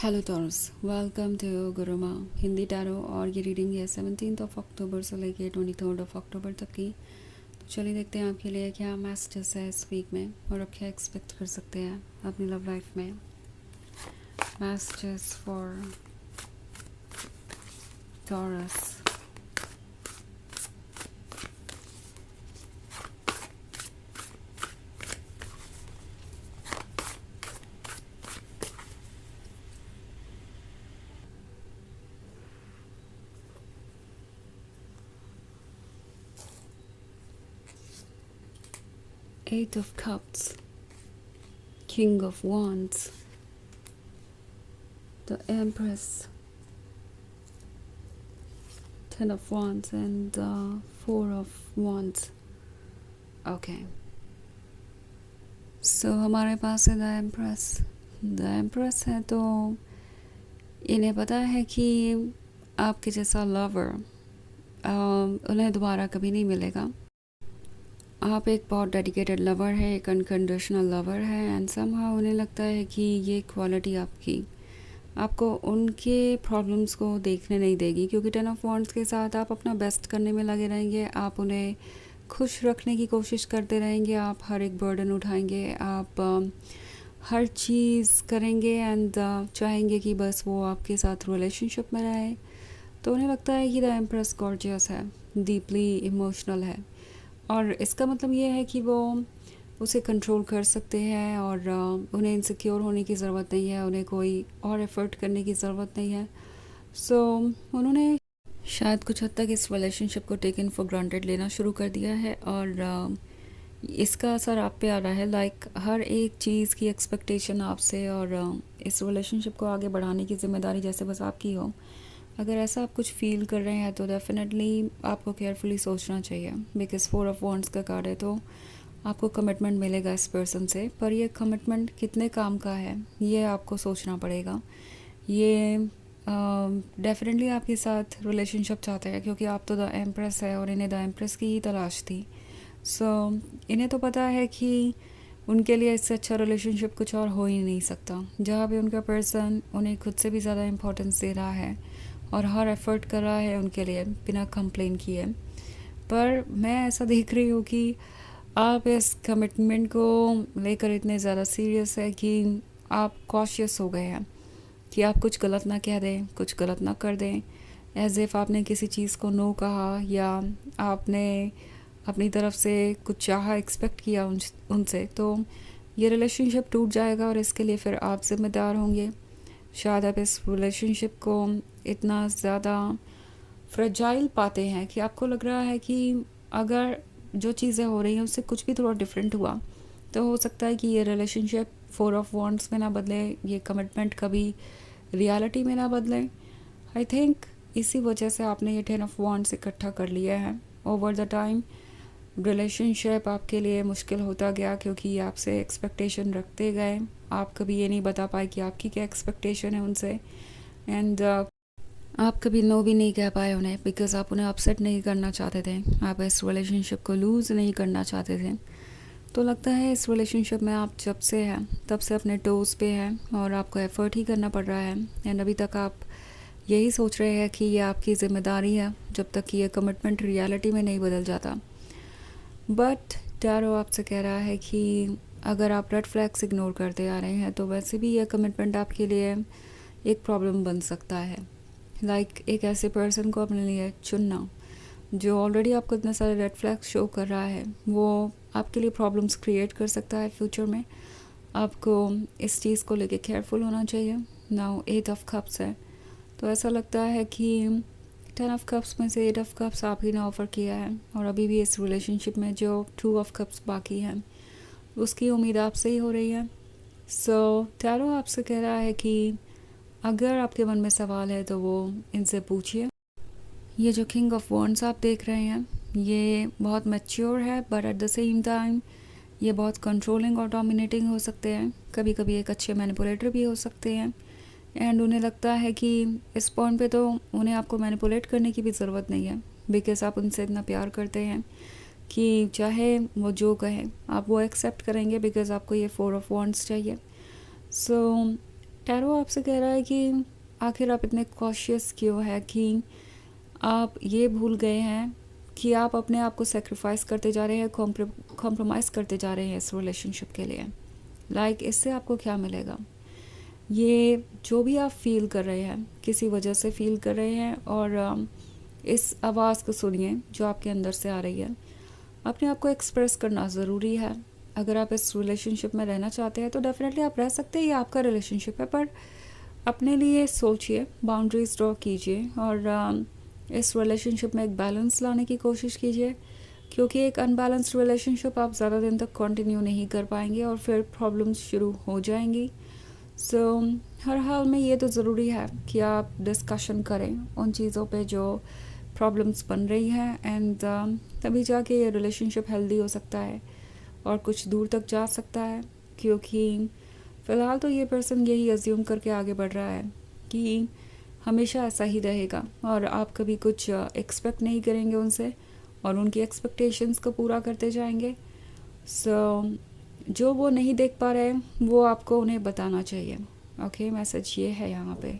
Hello Taurus, welcome to Guruma Hindi tarot. और ये reading है 17 अक्टूबर से लेके 23 अक्टूबर तक की। तो चलिए देखते हैं आपके लिए क्या मैसेजेस है इस वीक में और आप क्या एक्सपेक्ट कर सकते हैं अपनी लव लाइफ में। Messages for taurus. 8 of Cups, King of Wands, the Empress, 10 of Wands and 4 of Wands. Okay, सो हमारे पास है द एम्प्रेस। द एम्प्रेस है तो इन्हें पता है कि आपके जैसा लवर उन्हें दोबारा कभी नहीं मिलेगा। आप एक बहुत डेडिकेटेड लवर है, एक अनकंडीशनल लवर है एंड समहाउ उन्हें लगता है कि ये क्वालिटी आपको उनके प्रॉब्लम्स को देखने नहीं देगी, क्योंकि 10 ऑफ वॉन्ड्स के साथ आप अपना बेस्ट करने में लगे रहेंगे। आप उन्हें खुश रखने की कोशिश करते रहेंगे, आप हर एक बर्डन उठाएंगे, आप हर चीज़ करेंगे एंड चाहेंगे कि बस वो आपके साथ रिलेशनशिप में रहे। तो उन्हें लगता है कि द एम्प्रेस गॉर्जियस है, डीपली इमोशनल है और इसका मतलब ये है कि वो उसे कंट्रोल कर सकते हैं और उन्हें इनसिक्योर होने की ज़रूरत नहीं है, उन्हें कोई और एफ़र्ट करने की ज़रूरत नहीं है। सो उन्होंने शायद कुछ हद तक इस रिलेशनशिप को टेकन फॉर ग्रांटेड लेना शुरू कर दिया है और इसका असर आप पे आ रहा है। लाइक हर एक चीज़ की एक्सपेक्टेशन आपसे और इस रिलेशनशिप को आगे बढ़ाने की ज़िम्मेदारी जैसे बस आपकी हो। अगर ऐसा आप कुछ फील कर रहे हैं तो डेफिनेटली आपको केयरफुली सोचना चाहिए, बिकॉज 4 ऑफ वॉन्ड्स का कार्ड है तो आपको कमिटमेंट मिलेगा इस पर्सन से, पर ये कमिटमेंट कितने काम का है ये आपको सोचना पड़ेगा। ये डेफिनेटली आपके साथ रिलेशनशिप चाहते हैं क्योंकि आप तो द एम्प्रेस है और इन्हें द एम्प्रेस की ही तलाश थी। सो इन्हें तो पता है कि उनके लिए इससे अच्छा रिलेशनशिप कुछ और हो ही नहीं सकता, जहाँ भी उनका पर्सन उन्हें खुद से भी ज़्यादा इम्पोर्टेंस दे रहा है और हर एफ़र्ट कर रहा है उनके लिए बिना कंप्लेन किए। पर मैं ऐसा देख रही हूँ कि आप इस कमिटमेंट को लेकर इतने ज़्यादा सीरियस है कि आप कॉशियस हो गए हैं कि आप कुछ गलत ना कह दें, कुछ गलत ना कर दें, एज़ इफ़ आपने किसी चीज़ को नो कहा या आपने अपनी तरफ से कुछ चाहा, एक्सपेक्ट किया उनसे, तो ये रिलेशनशिप टूट जाएगा और इसके लिए फिर आप ज़िम्मेदार होंगे। शायद आप इस रिलेशनशिप को इतना ज़्यादा फ्रेजाइल पाते हैं कि आपको लग रहा है कि अगर जो चीज़ें हो रही हैं उससे कुछ भी थोड़ा डिफरेंट हुआ तो हो सकता है कि ये रिलेशनशिप 4 ऑफ वॉन्ड्स में ना बदले, ये कमिटमेंट कभी रियलिटी में ना बदले। आई थिंक इसी वजह से आपने ये 10 ऑफ वॉन्ड्स इकट्ठा कर लिया है। ओवर द टाइम रिलेशनशिप आपके लिए मुश्किल होता गया क्योंकि ये आपसे एक्सपेक्टेशन रखते गए। आप कभी ये नहीं बता पाए कि आपकी क्या एक्सपेक्टेशन है उनसे एंड आप कभी नो भी नहीं कह पाए उन्हें, बिकॉज़ आप उन्हें अपसेट नहीं करना चाहते थे, आप इस रिलेशनशिप को लूज़ नहीं करना चाहते थे। तो लगता है इस रिलेशनशिप में आप जब से हैं तब से अपने टोज़ पे हैं और आपको एफ़र्ट ही करना पड़ रहा है एंड अभी तक आप यही सोच रहे हैं कि ये आपकी ज़िम्मेदारी है जब तक कि ये कमिटमेंट रियलिटी में नहीं बदल जाता। बट टैरो आपसे कह रहा है कि अगर आप रेड फ्लैग्स इग्नोर करते आ रहे हैं तो वैसे भी ये कमिटमेंट आपके लिए एक प्रॉब्लम बन सकता है। लाइक एक ऐसे पर्सन को अपने लिए चुनना जो ऑलरेडी आपको इतने सारे रेड फ्लैग्स शो कर रहा है, वो आपके लिए प्रॉब्लम्स क्रिएट कर सकता है फ्यूचर में। आपको इस चीज़ को लेके केयरफुल होना चाहिए। नाउ 8 ऑफ कप्स है तो ऐसा लगता है कि 10 ऑफ कप्स में से 8 ऑफ कप्स आप ही ने ऑफ़र किया है और अभी भी इस रिलेशनशिप में जो 2 ऑफ कप्स बाकी हैं उसकी उम्मीद आपसे ही हो रही है। सो टैरो आपसे कह रहा है कि अगर आपके मन में सवाल है तो वो इनसे पूछिए। ये जो किंग ऑफ वॉन्ड्स आप देख रहे हैं ये बहुत मैच्योर है, but at the same time ये बहुत कंट्रोलिंग और डोमिनेटिंग हो सकते हैं। कभी कभी एक अच्छे मैनिपुलेटर भी हो सकते हैं एंड उन्हें लगता है कि इस पॉइंट पे तो उन्हें आपको मैनिपुलेट करने की भी ज़रूरत नहीं है, बिकॉज आप उनसे इतना प्यार करते हैं कि चाहे वो जो कहें आप वो एक्सेप्ट करेंगे, बिकॉज आपको ये 4 ऑफ वॉन्ड्स चाहिए। सो टैरो आपसे कह रहा है कि आखिर आप इतने कॉशियस क्यों है कि आप ये भूल गए हैं कि आप अपने आप को सेक्रीफाइस करते जा रहे हैं, कॉम्प्रोमाइज़ करते जा रहे हैं इस रिलेशनशिप के लिए। इससे आपको क्या मिलेगा? ये जो भी आप फील कर रहे हैं, किसी वजह से फील कर रहे हैं, और इस आवाज़ को सुनिए जो आपके अंदर से आ रही है। अपने आप को एक्सप्रेस करना ज़रूरी है। अगर आप इस रिलेशनशिप में रहना चाहते हैं तो डेफिनेटली आप रह सकते हैं, ये आपका रिलेशनशिप है, पर अपने लिए सोचिए, बाउंड्रीज ड्रॉ कीजिए, और इस रिलेशनशिप में एक बैलेंस लाने की कोशिश कीजिए, क्योंकि एक अनबैलेंस्ड रिलेशनशिप आप ज़्यादा दिन तक कंटिन्यू नहीं कर पाएंगे और फिर प्रॉब्लम्स शुरू हो जाएंगी। सो हर हाल में ये तो ज़रूरी है कि आप डिस्कशन करें उन चीज़ों पे जो प्रॉब्लम्स बन रही हैं, एंड तभी जाके ये रिलेशनशिप हेल्दी हो सकता है और कुछ दूर तक जा सकता है। क्योंकि फ़िलहाल तो ये पर्सन यही अज्यूम करके आगे बढ़ रहा है कि हमेशा ऐसा ही रहेगा, और आप कभी कुछ एक्सपेक्ट नहीं करेंगे उनसे और उनकी एक्सपेक्टेशंस को पूरा करते जाएंगे। सो जो वो नहीं देख पा रहे वो आपको उन्हें बताना चाहिए। ओके, मैसेज ये है यहाँ पे।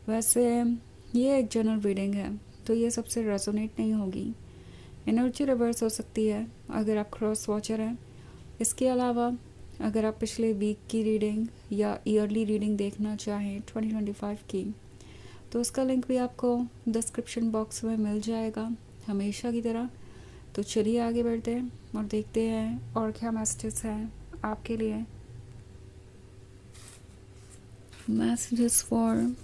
वैसे ये एक जनरल रीडिंग है तो ये सबसे रेजोनेट नहीं होगी, एनर्जी रिवर्स हो सकती है अगर आप क्रॉस वॉचर हैं। इसके अलावा अगर आप पिछले वीक की रीडिंग या ईयरली रीडिंग देखना चाहें 2025 की, तो उसका लिंक भी आपको डिस्क्रिप्शन बॉक्स में मिल जाएगा हमेशा की तरह। तो चलिए आगे बढ़ते हैं और देखते हैं और क्या मैसेजेस हैं आपके लिए। Messages for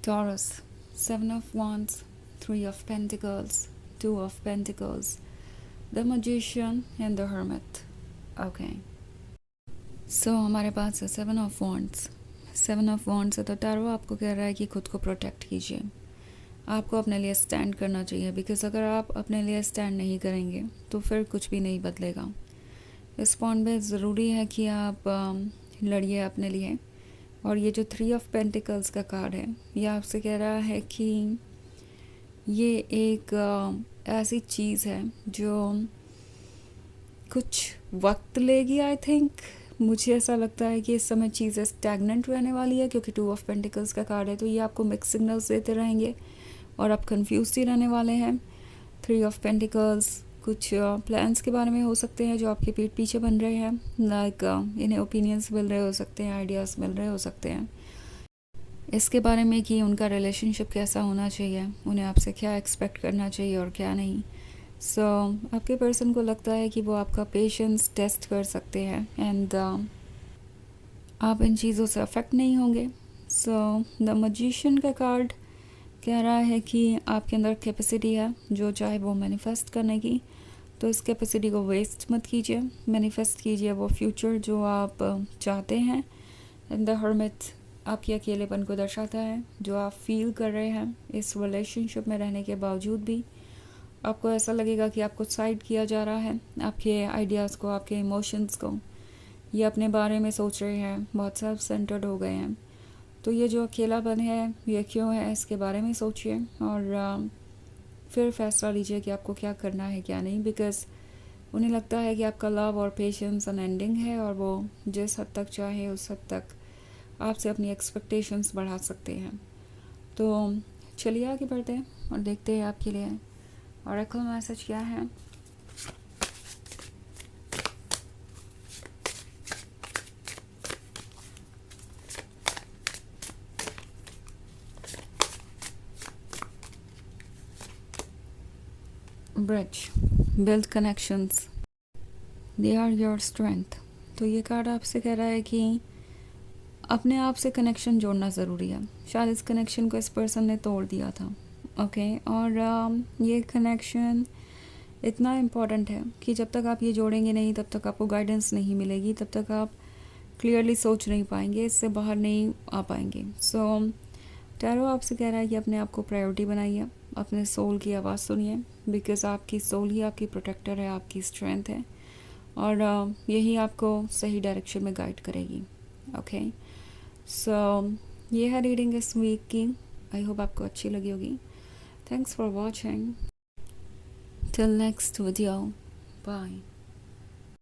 Taurus, 7 of Wands, 3 of Pentacles, 2 of Pentacles, the Magician and the Hermit. Okay. So हमारे पास है 7 of Wands। 7 of Wands है तो टैरो आपको कह रहा है कि खुद को प्रोटेक्ट कीजिए, आपको अपने लिए स्टैंड करना चाहिए, बिकॉज़ अगर आप अपने लिए स्टैंड नहीं करेंगे तो फिर कुछ भी नहीं बदलेगा। इस पॉइंट पे ज़रूरी है कि आप लड़िए अपने लिए। और ये जो 3 ऑफ पेंटिकल्स का कार्ड है, ये आपसे कह रहा है कि ये एक ऐसी चीज़ है जो कुछ वक्त लेगी। आई थिंक मुझे ऐसा लगता है कि इस समय चीज़ें स्टैगनेंट रहने वाली है, क्योंकि 2 ऑफ पेंटिकल्स का कार्ड है तो ये आपको मिक्स सिग्नल्स देते रहेंगे और आप कंफ्यूज ही रहने वाले हैं। 3 ऑफ पेंटिकल्स कुछ प्लान्स के बारे में हो सकते हैं जो आपके पीठ पीछे बन रहे हैं, इन्हें ओपिनियंस मिल रहे हो सकते हैं, आइडियाज़ मिल रहे हो सकते हैं इसके बारे में कि उनका रिलेशनशिप कैसा होना चाहिए, उन्हें आपसे क्या एक्सपेक्ट करना चाहिए और क्या नहीं। सो आपके पर्सन को लगता है कि वो आपका पेशेंस टेस्ट कर सकते हैं, एंड आप इन चीज़ों से अफेक्ट नहीं होंगे। सो द मैजिशियन का कार्ड कह रहा है कि आपके अंदर कैपेसिटी है जो चाहे वो मैनिफेस्ट करने की, तो इस कैपेसिटी को वेस्ट मत कीजिए, मैनिफेस्ट कीजिए वो फ्यूचर जो आप चाहते हैं। एंड द हर्मिट आपके अकेलेपन को दर्शाता है जो आप फील कर रहे हैं इस रिलेशनशिप में रहने के बावजूद भी। आपको ऐसा लगेगा कि आपको साइड किया जा रहा है, आपके आइडियाज़ को, आपके इमोशंस को। ये अपने बारे में सोच रहे हैं, बहुत सेल्फ सेंटर्ड हो गए हैं। तो ये जो अकेलापन है ये क्यों है, इसके बारे में सोचिए और फिर फैसला लीजिए कि आपको क्या करना है क्या नहीं। बिकॉज़ उन्हें लगता है कि आपका लव और पेशेंस अनएंडिंग है और वो जिस हद तक चाहे उस हद तक आपसे अपनी एक्सपेक्टेशंस बढ़ा सकते हैं। तो चलिए आगे बढ़ते हैं और देखते हैं आपके लिए ऑरेकल मैसेज क्या है। Bridge, build connections, they are your strength. तो ये कार्ड आपसे कह रहा है कि अपने आप से कनेक्शन जोड़ना ज़रूरी है। शायद इस कनेक्शन को इस पर्सन ने तोड़ दिया था। ओके, और ये कनेक्शन इतना इम्पॉर्टेंट है कि जब तक आप ये जोड़ेंगे नहीं तब तक आपको गाइडेंस नहीं मिलेगी, तब तक आप क्लियरली सोच नहीं पाएंगे, इससे बाहर नहीं आ पाएंगे। सो टैरो आपसे कह रहा है कि अपने आप को प्रायोरिटी बनाइए, अपने सोल की आवाज़ सुनिए, बिकॉज़ आपकी सोल ही आपकी प्रोटेक्टर है, आपकी स्ट्रेंथ है, और यही आपको सही डायरेक्शन में गाइड करेगी। ओके, सो ये है रीडिंग इस वीक की। आई होप आपको अच्छी लगी होगी। Thanks for watching. Till next video, bye.